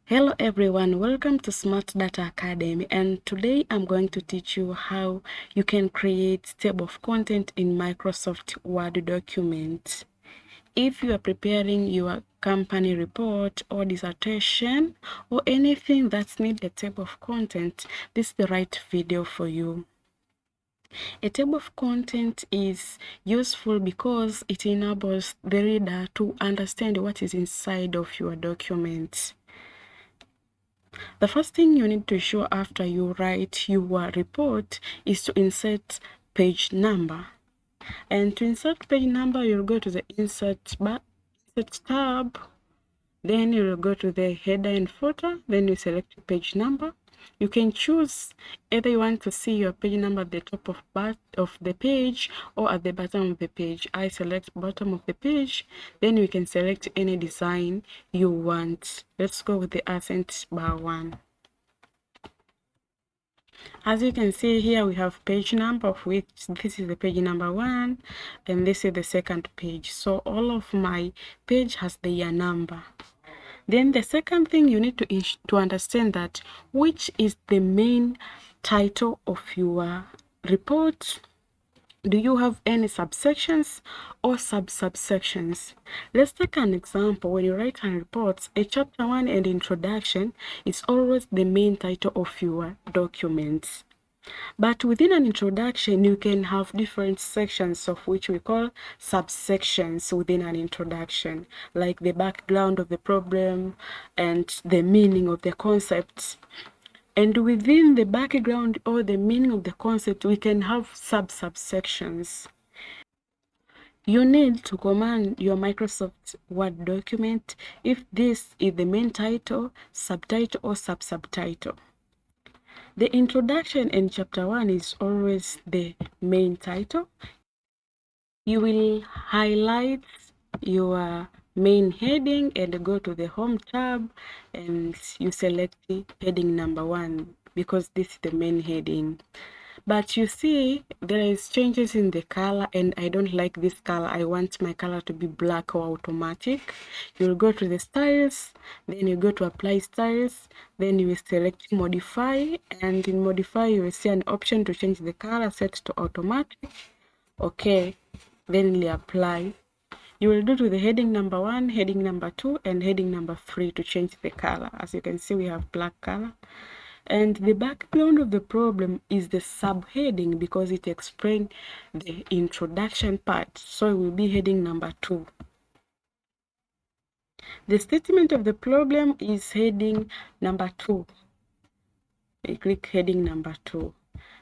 Hello everyone, welcome to Smart Data Academy, and today I'm going to teach you how you can create table of content in Microsoft Word document. If you are preparing your company report or dissertation or anything that needs a table of content, this is the right video for you. A table of content is useful because it enables the reader to understand what is inside of your document. The first thing you need to show after you write your report is to insert page number. And to insert page number, you'll go to the insert tab, then you'll go to the header and footer, then you select page number. You can choose either you want to see your page number at the top of the page or at the bottom of the page. I select bottom of the page, then you can select any design you want. Let's go with the accent bar one. As you can see here, we have page number, of which this is the page number 1 and this is the second page. So all of my page has the year number. Then the second thing you need to understand that which is the main title of your report. Do you have any subsections or sub-subsections? Let's take an example. When you write a report, a chapter 1 and introduction is always the main title of your document. But within an introduction, you can have different sections of which we call subsections within an introduction, like the background of the problem and the meaning of the concepts. And within the background or the meaning of the concept, we can have sub-subsections. You need to command your Microsoft Word document if this is the main title, subtitle, or sub-subtitle. The introduction in chapter 1 is always the main title. You will highlight your main heading and go to the home tab and you select heading number 1 because this is the main heading. But you see there is changes in the color and I don't like this color. I want my color to be black or automatic. You'll go to the styles, then you go to apply styles, then you will select modify, and in modify you will see an option to change the color set to automatic. Okay, then you apply. You will do to the heading number 1, heading number 2, and heading number 3 to change the color. As you can see, we have black color. And the background of the problem is the subheading because it explains the introduction part. So it will be heading number 2. The statement of the problem is heading number 2. I click heading number 2.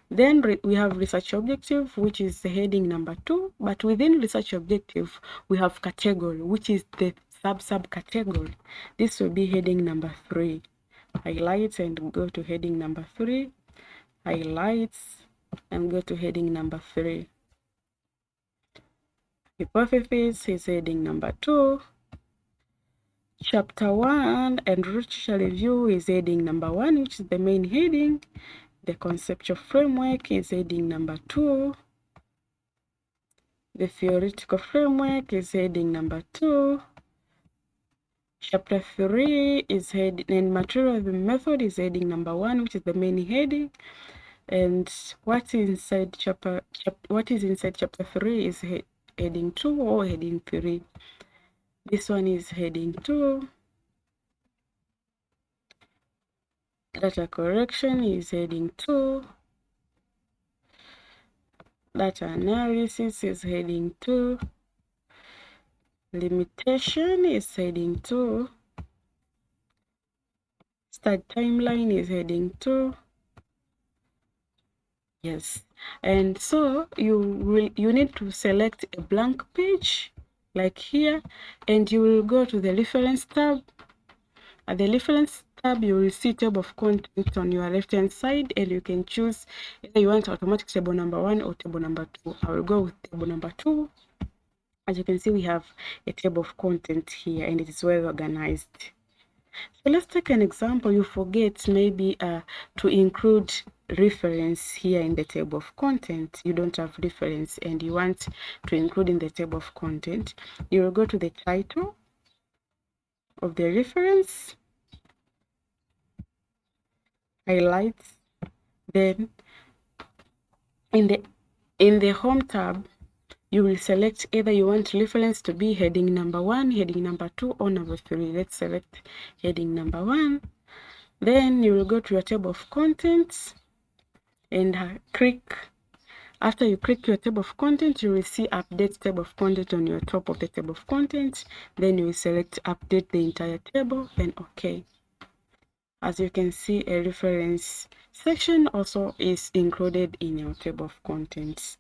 Then we have research objective, which is the heading number 2. But within research objective, we have category, which is the sub-category. This will be heading number 3. Highlights and go to heading number 3. Highlights and go to heading number 3. Hypothesis is heading number 2. Chapter 1 and literature review is heading number 1, which is the main heading. The conceptual framework is heading number 2. The theoretical framework is heading number 2. Chapter 3 is heading, and material of the method is heading number 1, which is the main heading. And what is inside chapter 3 is heading 2 or heading 3. This one is heading 2. Data correction is heading 2. Data analysis is heading 2. Limitation is heading 2. Start timeline is heading 2. Yes, and so you need to select a blank page like here, and you will go to the reference tab. At the reference tab, you will see table of contents on your left hand side, and you can choose either you want automatic table number 1 or table number 2. I will go with table number 2. As you can see, we have a table of content here, and it is well organized. So let's take an example. You forget maybe to include reference here in the table of content. You don't have reference and you want to include in the table of content. You will go to the title of the reference. highlights. Then in the home tab, you will select either you want reference to be heading number 1, heading number 2, or number 3. Let's select heading number 1. Then you will go to your table of contents and after you click your table of contents, you will see update table of content on your top of the table of contents. Then you will select update the entire table, then OK. As you can see, a reference section also is included in your table of contents.